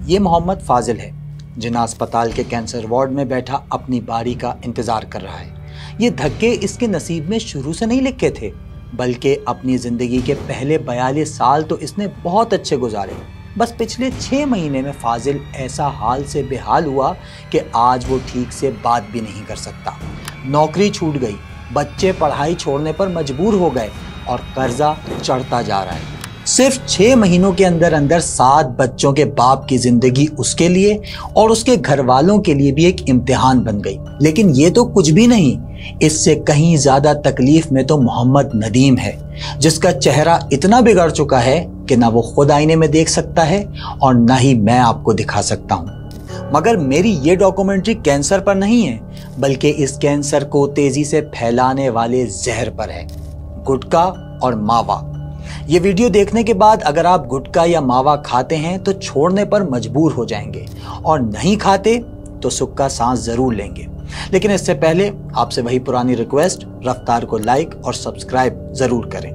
ये मोहम्मद फाजिल है, जिन्ना अस्पताल के कैंसर वार्ड में बैठा अपनी बारी का इंतजार कर रहा है। ये धक्के इसके नसीब में शुरू से नहीं लिखे थे, बल्कि अपनी जिंदगी के पहले 42 साल तो इसने बहुत अच्छे गुजारे। बस पिछले 6 महीने में फाजिल ऐसा हाल से बेहाल हुआ कि आज वो ठीक से बात भी नहीं कर सकता। नौकरी छूट गई, बच्चे पढ़ाई छोड़ने पर मजबूर हो गए और कर्जा चढ़ता जा रहा है। सिर्फ 6 महीनों के अंदर अंदर 7 बच्चों के बाप की जिंदगी उसके लिए और उसके घर वालों के लिए भी एक इम्तिहान बन गई। लेकिन ये तो कुछ भी नहीं, इससे कहीं ज्यादा तकलीफ में तो मोहम्मद नदीम है, जिसका चेहरा इतना बिगड़ चुका है कि ना वो खुद आईने में देख सकता है और ना ही मैं आपको दिखा सकता हूँ। मगर मेरी ये डॉक्यूमेंट्री कैंसर पर नहीं है, बल्कि इस कैंसर को तेजी से फैलाने वाले जहर पर है, गुटखा और मावा। ये वीडियो देखने के बाद अगर आप गुटखा या मावा खाते हैं तो छोड़ने पर मजबूर हो जाएंगे, और नहीं खाते तो सुख का सांस जरूर लेंगे। लेकिन इससे पहले आपसे वही पुरानी रिक्वेस्ट, रफ्तार को लाइक और सब्सक्राइब जरूर करें।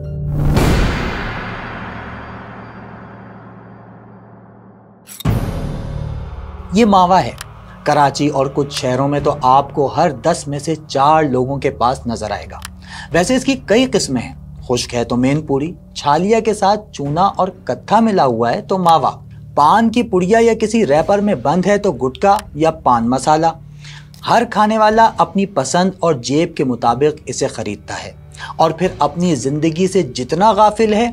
ये मावा है। कराची और कुछ शहरों में तो आपको हर 10 में से 4 लोगों के पास नजर आएगा। वैसे इसकी कई किस्में हैं। खुश्क है तो मेन पूरी, छालिया के साथ चूना और कत्था मिला हुआ है तो मावा, पान की पुड़िया या किसी रैपर में बंद है तो गुटखा या पान मसाला। हर खाने वाला अपनी पसंद और जेब के मुताबिक इसे खरीदता है और फिर अपनी जिंदगी से जितना गाफिल है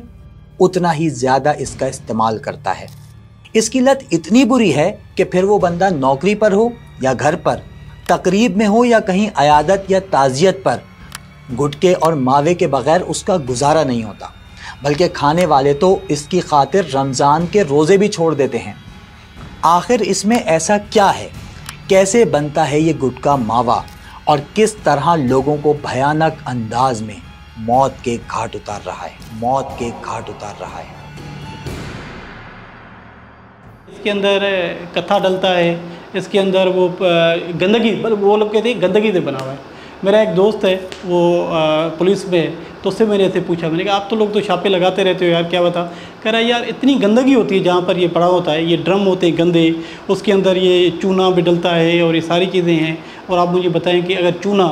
उतना ही ज्यादा इसका इस्तेमाल करता है। इसकी लत इतनी बुरी है कि फिर वो बंदा नौकरी पर हो या घर पर, तकरीब में हो या कहीं अयादत या ताजियत पर, गुटखे और मावे के बगैर उसका गुजारा नहीं होता। बल्कि खाने वाले तो इसकी खातिर रमज़ान के रोज़े भी छोड़ देते हैं। आखिर इसमें ऐसा क्या है? कैसे बनता है ये गुटखा मावा और किस तरह लोगों को भयानक अंदाज में मौत के घाट उतार रहा है, मौत के घाट उतार रहा है। इसके अंदर कत्था डलता है, इसके अंदर वो गंदगी, वो लोग कहते हैं गंदगी से बना हुआ है। मेरा एक दोस्त है, वो पुलिस में है, तो उससे मैंने ऐसे पूछा, मैंने कहा आप तो लोग तो छापे लगाते रहते हो यार, क्या बता? कह रहा है यार इतनी गंदगी होती है जहाँ पर ये पड़ा होता है, ये ड्रम होते हैं गंदे, उसके अंदर ये चूना भी डलता है और ये सारी चीज़ें हैं। और आप मुझे बताएं कि अगर चूना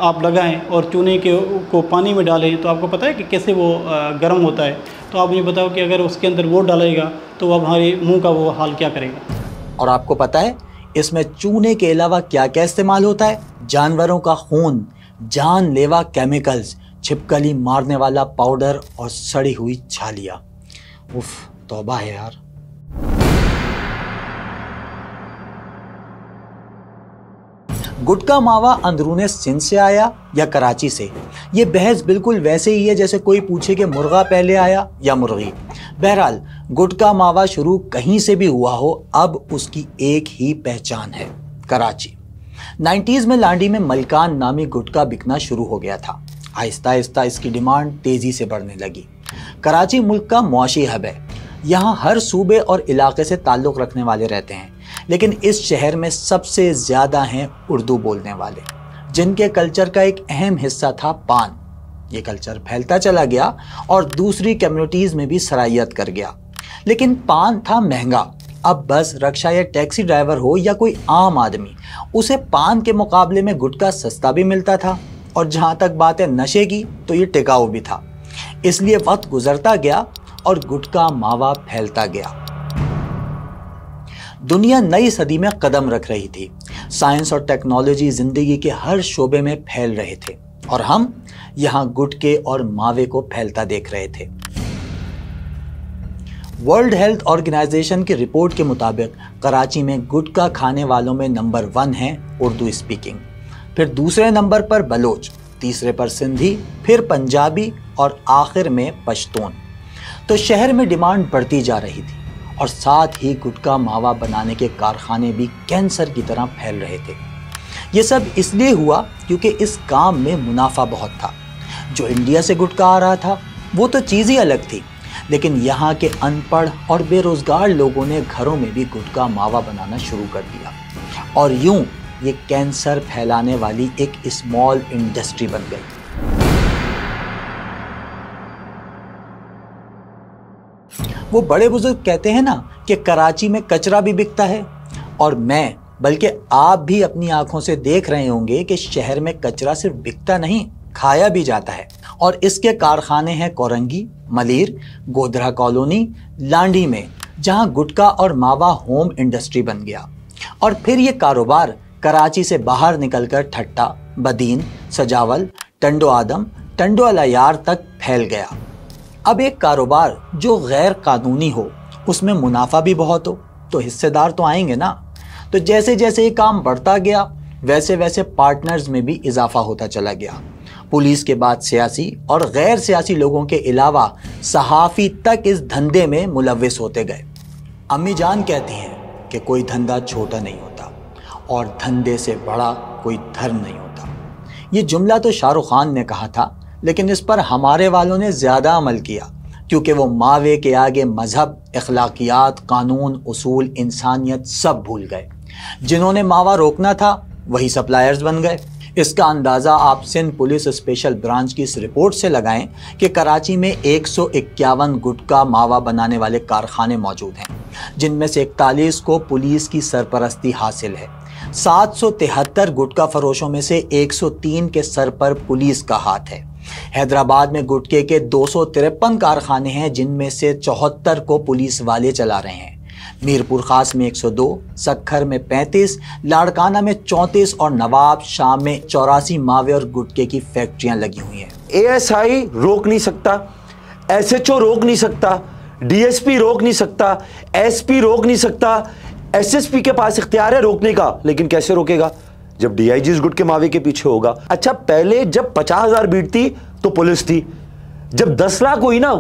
आप लगाएं और चूने को पानी में डालें तो आपको पता है कि कैसे वो गर्म होता है। तो आप मुझे बताओ कि अगर उसके अंदर वो डालेगा तो अब हमारे मुँह का वो हाल क्या करेगा। और आपको पता है इसमें चूने के अलावा क्या क्या इस्तेमाल होता है? जानवरों का खून, जानलेवा केमिकल्स, छिपकली मारने वाला पाउडर और सड़ी हुई छालिया। उफ, तौबा है यार। गुटखा मावा अंदरूने सिंध से आया या कराची से, ये बहस बिल्कुल वैसे ही है जैसे कोई पूछे कि मुर्गा पहले आया या मुर्गी। बहरहाल गुटखा मावा शुरू कहीं से भी हुआ हो, अब उसकी एक ही पहचान है, कराची। 90s में लांडी में मलकान नामी गुटखा बिकना शुरू हो गया था। आहिस्ता आहिस्ता इसकी डिमांड तेजी से बढ़ने लगी। कराची मुल्क का मुआशी हब है। यहाँ हर सूबे और इलाके से ताल्लुक़ रखने वाले रहते हैं, लेकिन इस शहर में सबसे ज़्यादा हैं उर्दू बोलने वाले, जिनके कल्चर का एक अहम हिस्सा था पान। ये कल्चर फैलता चला गया और दूसरी कम्युनिटीज़ में भी सरायत कर गया। लेकिन पान था महंगा। अब बस रिक्शा या टैक्सी ड्राइवर हो या कोई आम आदमी, उसे पान के मुकाबले में गुटखा सस्ता भी मिलता था, और जहाँ तक बात है नशे की तो ये टिकाऊ भी था। इसलिए वक्त गुजरता गया और गुटखा मावा फैलता गया। दुनिया नई सदी में कदम रख रही थी। साइंस और टेक्नोलॉजी जिंदगी के हर शोबे में फैल रहे थे और हम यहाँ गुटखे और मावे को फैलता देख रहे थे। वर्ल्ड हेल्थ ऑर्गेनाइजेशन की रिपोर्ट के मुताबिक कराची में गुटखा खाने वालों में नंबर 1 है उर्दू स्पीकिंग, फिर दूसरे नंबर पर बलोच, तीसरे पर सिंधी, फिर पंजाबी और आखिर में पश्तून। तो शहर में डिमांड बढ़ती जा रही थी और साथ ही गुटखा मावा बनाने के कारखाने भी कैंसर की तरह फैल रहे थे। ये सब इसलिए हुआ क्योंकि इस काम में मुनाफा बहुत था। जो इंडिया से गुटखा आ रहा था वो तो चीज़ ही अलग थी, लेकिन यहाँ के अनपढ़ और बेरोजगार लोगों ने घरों में भी गुटखा मावा बनाना शुरू कर दिया और यूं ये कैंसर फैलाने वाली एक स्मॉल इंडस्ट्री बन गई। वो बड़े बुजुर्ग कहते हैं ना कि कराची में कचरा भी बिकता है, और मैं बल्कि आप भी अपनी आंखों से देख रहे होंगे कि शहर में कचरा सिर्फ बिकता नहीं, खाया भी जाता है। और इसके कारखाने हैं कोरंगी, मलीर, गोधरा कॉलोनी, लांडी में, जहां गुटखा और मावा होम इंडस्ट्री बन गया। और फिर ये कारोबार कराची से बाहर निकलकर ठट्टा, बदीन, सजावल, टंडो आदम, टंडो अलायार तक फैल गया। अब एक कारोबार जो गैर कानूनी हो, उसमें मुनाफा भी बहुत हो, तो हिस्सेदार तो आएंगे ना। तो जैसे जैसे ये काम बढ़ता गया, वैसे वैसे पार्टनर्स में भी इजाफा होता चला गया। पुलिस के बाद सियासी और गैर सियासी लोगों के अलावा सहाफ़ी तक इस धंधे में मुलव्विस होते गए। अम्मी जान कहती हैं कि कोई धंधा छोटा नहीं होता और धंधे से बड़ा कोई धर्म नहीं होता। ये जुमला तो शाहरुख खान ने कहा था, लेकिन इस पर हमारे वालों ने ज़्यादा अमल किया, क्योंकि वो मावे के आगे मजहब, अखलाकियात, कानून, उसूल, इंसानियत सब भूल गए। जिन्होंने मावा रोकना था वही सप्लायर्स बन गए। इसका अंदाज़ा आप सिंध पुलिस स्पेशल ब्रांच की इस रिपोर्ट से लगाएं कि कराची में 151 गुटखा मावा बनाने वाले कारखाने मौजूद हैं, जिनमें से 41 को पुलिस की सरपरस्ती हासिल है। 773 गुटखा फरोशों में से 103 के सर पर पुलिस का हाथ है। हैदराबाद में गुटखे के 253 कारखाने हैं, जिनमें से 74 को पुलिस वाले चला रहे हैं। मीरपुर खास में 102, सक्खर में 35, लाड़काना में 34 और नवाब शाह में 84 मावे और गुटखे की फैक्ट्रियां लगी हुई हैं। एएसआई रोक नहीं सकता, एसएचओ रोक नहीं सकता, डीएसपी रोक नहीं सकता, एसपी रोक नहीं सकता, एसएसपी के पास इख्तियार है रोकने का, लेकिन कैसे रोकेगा जब डीआईजी इस गुटखे मावे के पीछे होगा। अच्छा, पहले जब 50,000 बीट थी तो पुलिस थी, जब 10 लाख हुई ना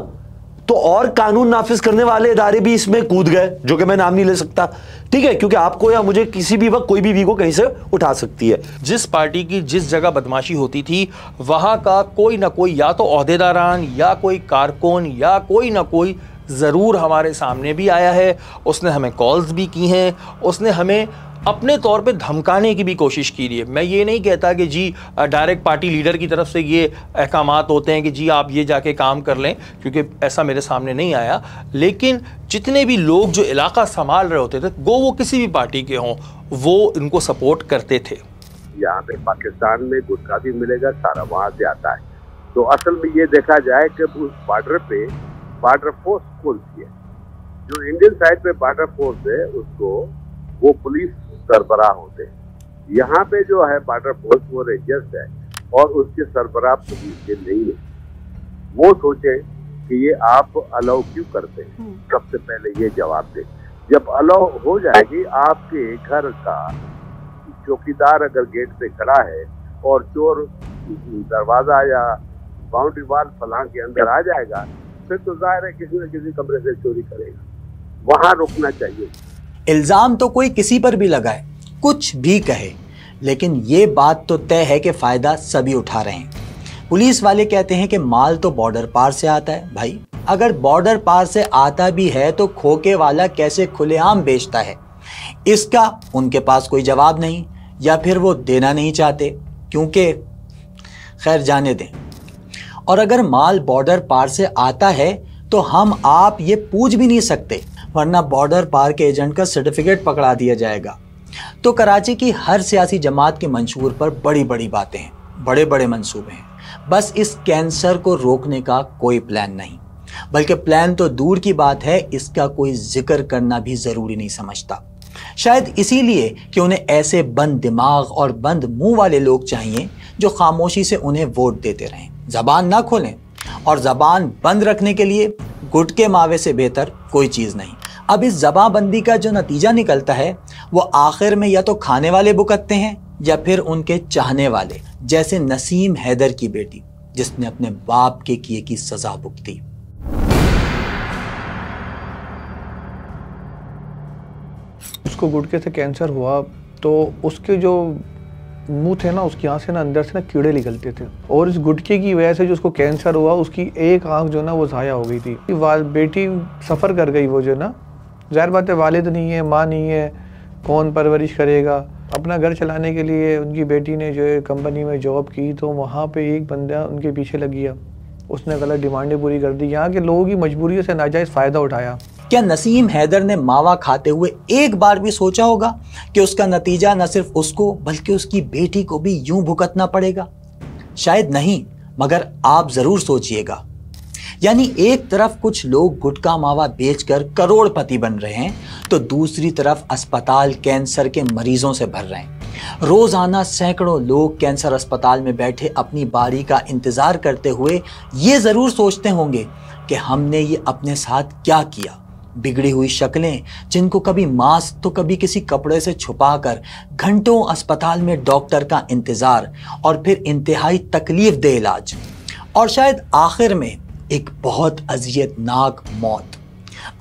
तो और कानून नाफिज करने वाले इदारे भी इसमें कूद गए, जो कि मैं नाम नहीं ले सकता, ठीक है, क्योंकि आपको या मुझे किसी भी वक्त कोई भी वीगो कहीं से उठा सकती है। जिस पार्टी की जिस जगह बदमाशी होती थी, वहां का कोई ना कोई या तो ओहदेदारान या कोई कारकुन या कोई ना कोई ज़रूर हमारे सामने भी आया है। उसने हमें कॉल्स भी की हैं, उसने हमें अपने तौर पे धमकाने की भी कोशिश की है। मैं ये नहीं कहता कि जी डायरेक्ट पार्टी लीडर की तरफ से ये अहकामात होते हैं कि जी आप ये जाके काम कर लें, क्योंकि ऐसा मेरे सामने नहीं आया। लेकिन जितने भी लोग जो इलाका संभाल रहे होते थे, वो किसी भी पार्टी के हों, वो इनको सपोर्ट करते थे। यहाँ पे पाकिस्तान में गुटखा भी मिलेगा, सारा वहाँ से आता है। तो असल में ये देखा जाए कि उस बॉर्डर पे बॉर्डर फोर्स कौन सी है, जो इंडियन साइड पे बॉर्डर फोर्स है उसको वो पुलिस सरबराह होते हैं। यहाँ पे जो है बॉर्डर फोर्स वो रेंजर्स है और उसके सरबराह पुलिस के नहीं है। वो सोचे कि ये आप अलाउ क्यों करते हैं, सबसे पहले ये जवाब दे। जब अलाउ हो जाएगी, आपके घर का चौकीदार अगर गेट पे खड़ा है और चोर दरवाजा या बाउंड्री वाल फलां के अंदर आ जाएगा, फिर तो जाहिर है किसी न किसी कमरे से चोरी करेगा। वहां रुकना चाहिए। इल्जाम तो कोई किसी पर भी लगाए, कुछ भी कहे, लेकिन ये बात तो तय है कि फायदा सभी उठा रहे हैं। पुलिस वाले कहते हैं कि माल तो बॉर्डर पार से आता है। भाई, अगर बॉर्डर पार से आता भी है तो खोके वाला कैसे खुलेआम बेचता है, इसका उनके पास कोई जवाब नहीं, या फिर वो देना नहीं चाहते, क्योंकि खैर जाने दें। और अगर माल बॉर्डर पार से आता है तो हम आप ये पूछ भी नहीं सकते, वरना बॉर्डर पार के एजेंट का सर्टिफिकेट पकड़ा दिया जाएगा। तो कराची की हर सियासी जमात के मंशूर पर बड़ी बड़ी बातें हैं, बड़े बड़े मंसूबे हैं, बस इस कैंसर को रोकने का कोई प्लान नहीं। बल्कि प्लान तो दूर की बात है, इसका कोई जिक्र करना भी ज़रूरी नहीं समझता। शायद इसीलिए कि उन्हें ऐसे बंद दिमाग और बंद मुंह वाले लोग चाहिए जो खामोशी से उन्हें वोट देते रहें, ज़बान ना खोलें। और ज़बान बंद रखने के लिए गुटके मावे से बेहतर कोई चीज़ नहीं। अब इस ज़बानबंदी का जो नतीजा निकलता है, वो आखिर में या तो खाने वाले भुगतते हैं या फिर उनके चाहने वाले, जैसे नसीम हैदर की बेटी जिसने अपने बाप के किए की सज़ा भुगती। उसको गुटके से कैंसर हुआ तो उसके जो मुंह थे ना, उसकी आँख से ना अंदर से ना कीड़े निकलते थे, और इस गुटके की वजह से जो उसको कैंसर हुआ, उसकी एक आँख जो ना वो ज़ाया हो गई थी। बेटी सफ़र कर गई, वो जो ना ज़ाहिर बात है वालिद नहीं है, माँ नहीं है, कौन परवरिश करेगा। अपना घर चलाने के लिए उनकी बेटी ने जो है कंपनी में जॉब की, तो वहाँ पे एक बंदा उनके पीछे लग गया उसने गलत डिमांडें पूरी कर दी, यहाँ के लोगों की मजबूरी से नाजायज़ फ़ायदा उठाया। क्या नसीम हैदर ने मावा खाते हुए एक बार भी सोचा होगा कि उसका नतीजा न सिर्फ उसको बल्कि उसकी बेटी को भी यूं भुगतना पड़ेगा? शायद नहीं, मगर आप जरूर सोचिएगा। यानी एक तरफ कुछ लोग गुटखा मावा बेचकर करोड़पति बन रहे हैं, तो दूसरी तरफ अस्पताल कैंसर के मरीजों से भर रहे हैं। रोजाना सैकड़ों लोग कैंसर अस्पताल में बैठे अपनी बारी का इंतजार करते हुए ये जरूर सोचते होंगे कि हमने ये अपने साथ क्या किया। बिगड़ी हुई शक्लें, जिनको कभी मास्क तो कभी किसी कपड़े से छुपाकर घंटों अस्पताल में डॉक्टर का इंतजार और फिर इंतहाई तकलीफ दे इलाज, और शायद आखिर में एक बहुत अजियतनाक मौत।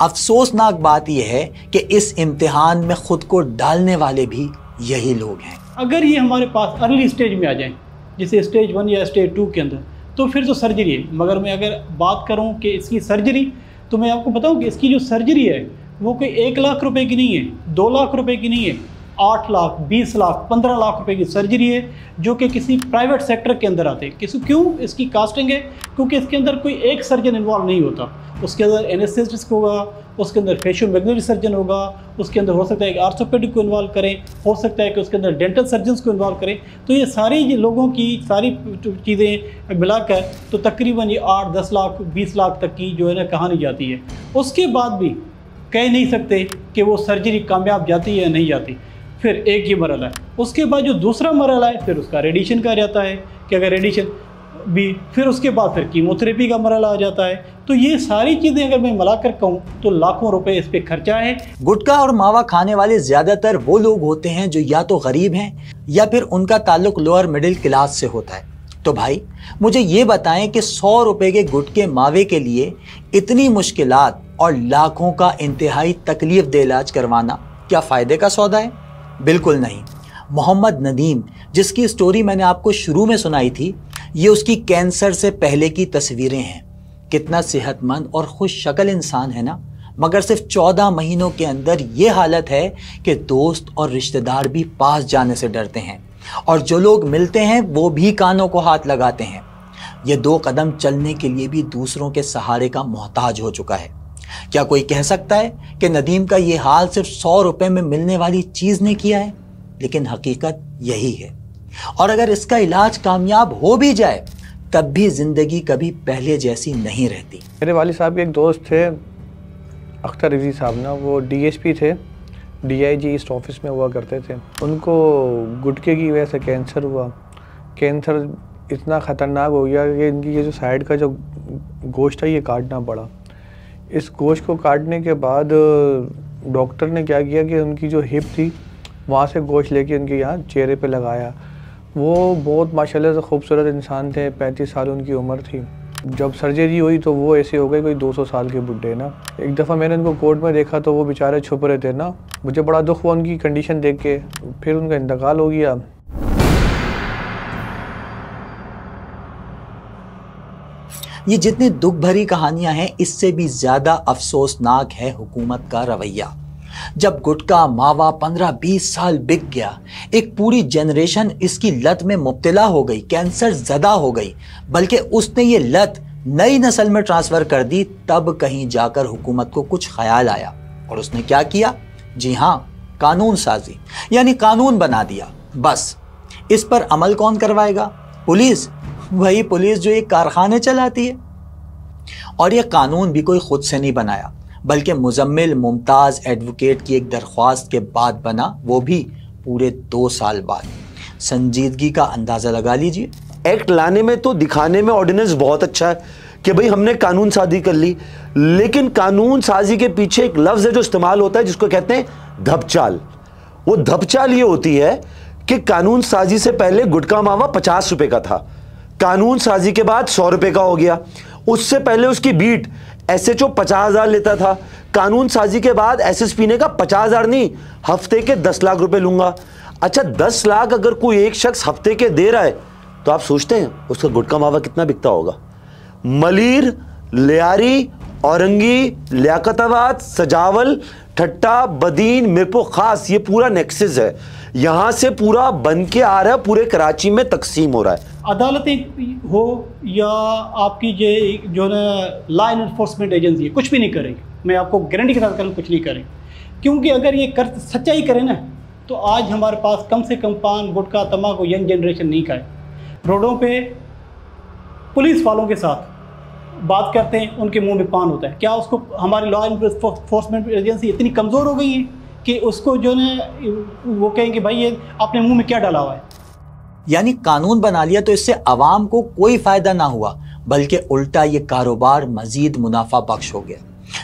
अफसोसनाक बात यह है कि इस इम्तिहान में खुद को डालने वाले भी यही लोग हैं। अगर ये हमारे पास अर्ली स्टेज में आ जाएं, जैसे स्टेज 1 या स्टेज 2 के अंदर, तो फिर तो सर्जरी है। मगर मैं अगर बात करूं कि इसकी सर्जरी, तो मैं आपको बताऊं कि इसकी जो सर्जरी है वो कोई 1 लाख रुपए की नहीं है, 2 लाख रुपए की नहीं है, 8 लाख, 20 लाख, 15 लाख रुपए की सर्जरी है, जो कि किसी प्राइवेट सेक्टर के अंदर आते हैं। क्यों इसकी कास्टिंग है? क्योंकि इसके अंदर कोई एक सर्जन इन्वॉल्व नहीं होता। उसके अंदर एनेस्थेसिस्ट होगा, उसके अंदर फेशियो मैग्नेटिक सर्जन होगा, उसके अंदर हो सकता है कि आर्थोपेडिक को इन्वॉल्व करें, हो सकता है कि उसके अंदर डेंटल सर्जन्स को इन्वॉल्व करें। तो ये सारी लोगों की सारी चीज़ें मिलाकर तो तकरीबन ये 8, 10 लाख, 20 लाख तक की जो है ना कहानी जाती है। उसके बाद भी कह नहीं सकते कि वो सर्जरी कामयाब जाती है या नहीं जाती। फिर एक ये मरहला है, उसके बाद जो दूसरा मरहला है फिर उसका रेडिएशन का जाता है कि अगर रेडिएशन भी, फिर उसके बाद फिर कीमोथेरेपी का मरहला आ जाता है। तो ये सारी चीज़ें अगर मैं मिलाकर कहूँ तो लाखों रुपए इस पे खर्चा है। गुटखा और मावा खाने वाले ज्यादातर वो लोग होते हैं जो या तो गरीब हैं या फिर उनका ताल्लुक लोअर मिडिल क्लास से होता है। तो भाई मुझे ये बताएं कि 100 रुपए के गुटखे मावे के लिए इतनी मुश्किलात और लाखों का इंतहाई तकलीफ दे इलाज करवाना क्या फ़ायदे का सौदा है? बिल्कुल नहीं। मोहम्मद नदीम, जिसकी स्टोरी मैंने आपको शुरू में सुनाई थी, ये उसकी कैंसर से पहले की तस्वीरें हैं। कितना सेहतमंद और खुश शक्ल इंसान है ना, मगर सिर्फ 14 महीनों के अंदर ये हालत है कि दोस्त और रिश्तेदार भी पास जाने से डरते हैं, और जो लोग मिलते हैं वो भी कानों को हाथ लगाते हैं। ये 2 कदम चलने के लिए भी दूसरों के सहारे का मोहताज हो चुका है। क्या कोई कह सकता है कि नदीम का ये हाल सिर्फ 100 रुपए में मिलने वाली चीज ने किया है? लेकिन हकीकत यही है। और अगर इसका इलाज कामयाब हो भी जाए तब भी जिंदगी कभी पहले जैसी नहीं रहती। मेरे वालिद साहब के एक दोस्त थे, अख्तर रिजी साहब ना, वो DSP थे, DIG ईस्ट ऑफिस में हुआ करते थे। उनको गुटखे की वजह से कैंसर हुआ। कैंसर इतना ख़तरनाक हो गया कि इनकी ये जो साइड का जो गोश्त है ये काटना पड़ा। इस गोश्त को काटने के बाद डॉक्टर ने क्या किया कि उनकी जो हिप थी वहाँ से गोश्त लेके उनके यहाँ चेहरे पे लगाया। वो बहुत माशाल्लाह से खूबसूरत इंसान थे, 35 साल उनकी उम्र थी। जब सर्जरी हुई तो वो ऐसे हो गए कोई 200 साल के बुढ़े ना। एक दफ़ा मैंने उनको कोर्ट में देखा तो वो बेचारे छुप रहे थे ना, मुझे बड़ा दुख हुआ उनकी कंडीशन देख के। फिर उनका इंतकाल हो गया। ये जितनी दुख भरी कहानियां हैं, इससे भी ज्यादा अफसोसनाक है हुकूमत का रवैया। जब गुटखा मावा 15-20 साल बिक गया, एक पूरी जनरेशन इसकी लत में मुब्तला हो गई, कैंसर ज़दा हो गई, बल्कि उसने ये लत नई नस्ल में ट्रांसफ़र कर दी। तब कहीं जाकर हुकूमत को कुछ ख्याल आया और उसने क्या किया? जी हाँ, कानून साजी, यानी कानून बना दिया। बस इस पर अमल कौन करवाएगा? पुलिस। वही पुलिस जो ये कारखाने चलाती है। और ये कानून भी कोई खुद से नहीं बनाया, बल्कि मुजम्मिल मुमताज़ एडवोकेट की एक दरख्वास्त के बाद बना, वो भी पूरे 2 साल बाद। संजीदगी का अंदाज़ा लगा लीजिए। एक्ट लाने में तो दिखाने में ऑर्डिनेंस बहुत अच्छा है कि भाई हमने कानून साजी कर ली, लेकिन कानून साजी के पीछे एक लफ्ज़ है जो इस्तेमाल होता है जिसको कहते हैं धपचाल। वो धपचाल ये होती है कि कानून साजी से पहले गुटखा मावा 50 रुपए का था, कानून साजी के बाद 100 रुपए का हो गया। उससे पहले उसकी बीट SHO 50,000 लेता था, कानून साजी के बाद SSP ने कहा 50,000 नहीं, हफ्ते के 10 लाख रुपए लूंगा। अच्छा, 10 लाख अगर कोई एक शख्स हफ्ते के दे रहा है तो आप सोचते हैं उसका गुटखा मावा कितना बिकता होगा? मलीर, लियारी औरंगी, लियाकताबाद, सजावल, ठट्टा, बदीन, मिरपुर खास, ये पूरा नेक्सस है। यहाँ से पूरा बन के आ रहा है, पूरे कराची में तकसीम हो रहा है। अदालतें हो या आपकी जो ना लॉ एनफोर्समेंट एजेंसी है, कुछ भी नहीं करेंगे। मैं आपको गारंटी के साथ कुछ नहीं करेंगे, क्योंकि अगर ये कर सच्चाई करें ना तो आज हमारे पास कम से कम पान, गुटखा, तम्बाकू यंग जनरेशन नहीं खाए। रोडों पे पुलिस वालों के साथ बात करते हैं, उनके मुंह में पान होता है। क्या उसको हमारी लॉ एनफोर्समेंट एजेंसी इतनी कमज़ोर हो गई है कि उसको जो है वो कहेंगे भाई ये आपने मुंह में क्या डाला हुआ है। यानी कानून बना लिया तो इससे आवाम को कोई फ़ायदा ना हुआ, बल्कि उल्टा ये कारोबार मज़ीद मुनाफा बख्श हो गया।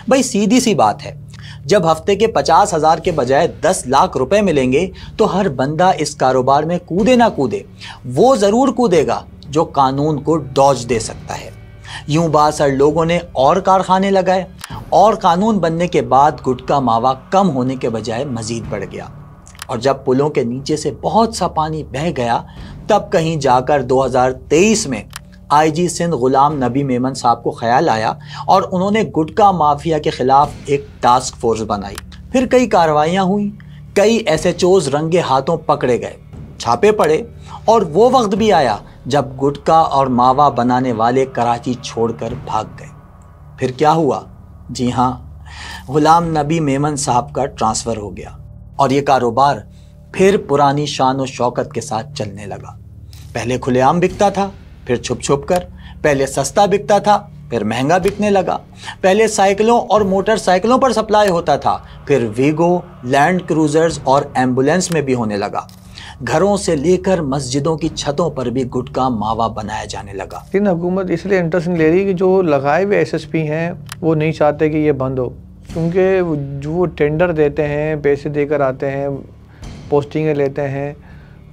भाई सीधी सी बात है, जब हफ्ते के 50,000 के बजाय 10 लाख रुपए मिलेंगे तो हर बंदा इस कारोबार में कूदे ना कूदे, वो ज़रूर कूदेगा जो कानून को डॉज दे सकता है। यूं बासर लोगों ने और कारखाने लगाए और कानून बनने के बाद गुटखा मावा कम होने के बजाय मज़ीद बढ़ गया। और जब पुलों के नीचे से बहुत सा पानी बह गया तब कहीं जाकर 2023 में आईजी सिंध गुलाम नबी मेमन साहब को ख्याल आया और उन्होंने गुटखा माफिया के खिलाफ एक टास्क फोर्स बनाई। फिर कई कार्रवाइयाँ हुई, कई एसएचओज रंगे हाथों पकड़े गए, छापे पड़े और वो वक्त भी आया जब गुटखा और मावा बनाने वाले कराची छोड़कर भाग गए। फिर क्या हुआ? जी हाँ, गुलाम नबी मेमन साहब का ट्रांसफ़र हो गया और ये कारोबार फिर पुरानी शान और शौकत के साथ चलने लगा। पहले खुलेआम बिकता था, फिर छुप छुप कर। पहले सस्ता बिकता था, फिर महंगा बिकने लगा। पहले साइकिलों और मोटरसाइकिलों पर सप्लाई होता था, फिर वीगो, लैंड क्रूजर्स और एम्बुलेंस में भी होने लगा। घरों से लेकर मस्जिदों की छतों पर भी गुटखा मावा बनाया जाने लगा। लेकिन हुकूमत इसलिए इंटरेस्ट नहीं ले रही कि जो लगाए हुए एसएसपी हैं वो नहीं चाहते कि ये बंद हो, क्योंकि जो वो टेंडर देते हैं, पैसे देकर आते हैं, पोस्टिंगें लेते हैं,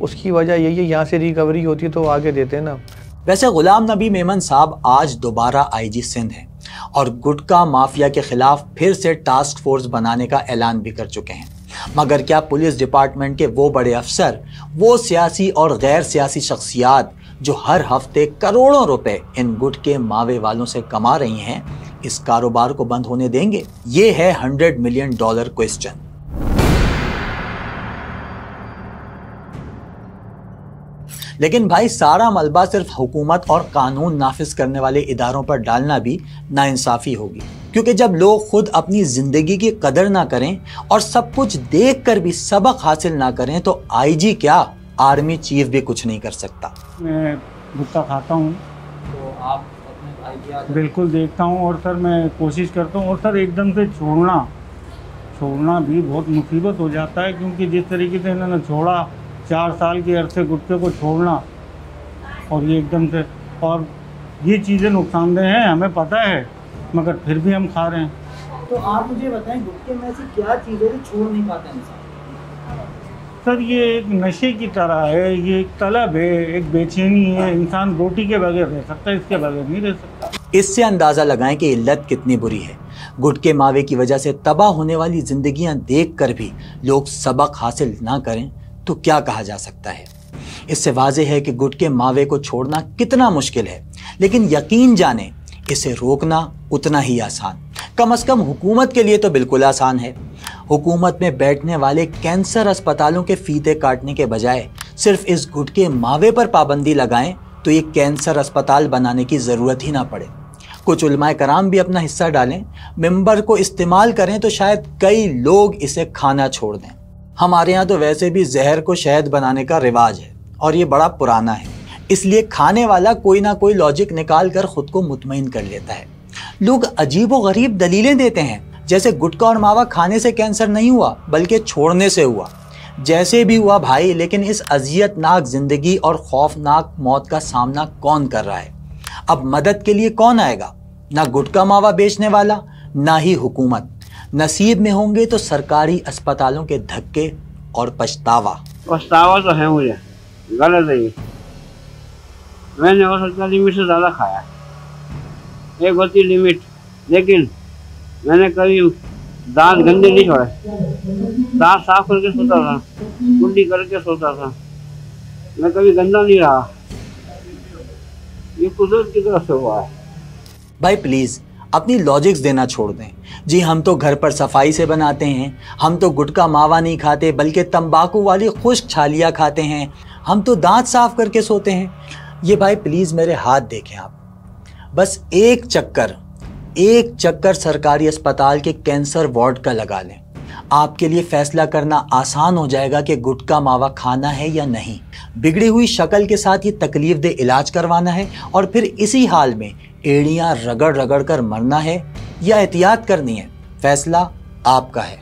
उसकी वजह यही है यहाँ से रिकवरी होती है तो आगे देते हैं ना। वैसे गुलाम नबी मेमन साहब आज दोबारा आईजी सिंध हैं और गुटखा माफिया के खिलाफ फिर से टास्क फोर्स बनाने का ऐलान भी कर चुके हैं। मगर क्या पुलिस डिपार्टमेंट के वो बड़े अफसर, वो सियासी और गैर सियासी शख्सियात जो हर हफ्ते करोड़ों रुपए इन गुटखे मावे वालों से कमा रही हैं, इस कारोबार को बंद होने देंगे? ये है $100 मिलियन क्वेश्चन। लेकिन भाई सारा मलबा सिर्फ हुकूमत और कानून नाफिज करने वाले इदारों पर डालना भी नाइंसाफ़ी होगी, क्योंकि जब लोग खुद अपनी ज़िंदगी की कदर ना करें और सब कुछ देख कर भी सबक हासिल ना करें तो आईजी क्या, आर्मी चीफ भी कुछ नहीं कर सकता। मैं गुटखा खाता हूँ तो आप अपने भाई की बिल्कुल देखता हूँ और सर मैं कोशिश करता हूँ, और सर एकदम से छोड़ना भी बहुत मुसीबत हो जाता है, क्योंकि जिस तरीके से इन्होंने छोड़ा 4 साल के अरसे गुटखे को छोड़ना, और ये एकदम से, और ये चीज़ें नुकसानदेह हैं हमें पता है, मगर फिर भी हम खा रहे हैं। तो आप मुझे बताएं गुटखे में ऐसी क्या चीज़ है जो छोड़ नहीं पाता इंसान? सर ये एक नशे की तरह है, ये एक तलब है, एक बेचैनी है। इंसान रोटी के बगैर रह सकता है, इसके बगैर नहीं रह सकता। इससे अंदाज़ा लगाएं कि इल्लत कितनी बुरी है। गुटखे मावे की वजह से तबाह होने वाली जिंदगियां देखकर भी लोग सबक हासिल ना करें तो क्या कहा जा सकता है। इससे वाज़ेह है कि गुटखे मावे को छोड़ना कितना मुश्किल है, लेकिन यकीन जाने इसे रोकना उतना ही आसान। कम से कम हुकूमत के लिए तो बिल्कुल आसान है। हुकूमत में बैठने वाले कैंसर अस्पतालों के फीते काटने के बजाय सिर्फ इस गुटखे मावे पर पाबंदी लगाएं तो ये कैंसर अस्पताल बनाने की ज़रूरत ही ना पड़े। कुछ उलमाए कराम भी अपना हिस्सा डालें, मिंबर को इस्तेमाल करें तो शायद कई लोग इसे खाना छोड़ दें। हमारे यहाँ तो वैसे भी जहर को शहद बनाने का रिवाज है और ये बड़ा पुराना है, इसलिए खाने वाला कोई ना कोई लॉजिक निकाल कर खुद को मुतमईन कर लेता है। लोग अजीब व गरीब दलीलें देते हैं, जैसे गुटखा और मावा खाने से कैंसर नहीं हुआ बल्कि छोड़ने से हुआ। जैसे भी हुआ भाई, लेकिन इस अजियतनाक जिंदगी और खौफनाक मौत का सामना कौन कर रहा है? अब मदद के लिए कौन आएगा? ना गुटखा मावा बेचने वाला, ना ही हुकूमत। नसीब में होंगे तो सरकारी अस्पतालों के धक्के और पछतावा तो है मुझे, गलत है ये। मैंने हो सकता लिमिट से ज़्यादा खाया, एक होती लिमिट, लेकिन मैंने कभी दांत गंदे नहीं छोड़े। दांत साफ करके सोता था, कुंडी करके सोता था, मैं कभी गंदा नहीं रहा। ये कुदरत की तरफ से हुआ है। भाई प्लीज़ अपनी लॉजिक्स देना छोड़ दें। जी हम तो घर पर सफाई से बनाते हैं, हम तो गुटखा मावा नहीं खाते बल्कि तंबाकू वाली खुश्क छालियाँ खाते हैं, हम तो दांत साफ करके सोते हैं। ये भाई प्लीज़ मेरे हाथ देखें आप, बस एक चक्कर सरकारी अस्पताल के कैंसर वार्ड का लगा लें, आपके लिए फैसला करना आसान हो जाएगा कि गुटखा मावा खाना है या नहीं, बिगड़ी हुई शक्ल के साथ ये तकलीफ दे इलाज करवाना है और फिर इसी हाल में एड़ियां रगड़ रगड़ कर मरना है या एहतियात करनी है, फैसला आपका है।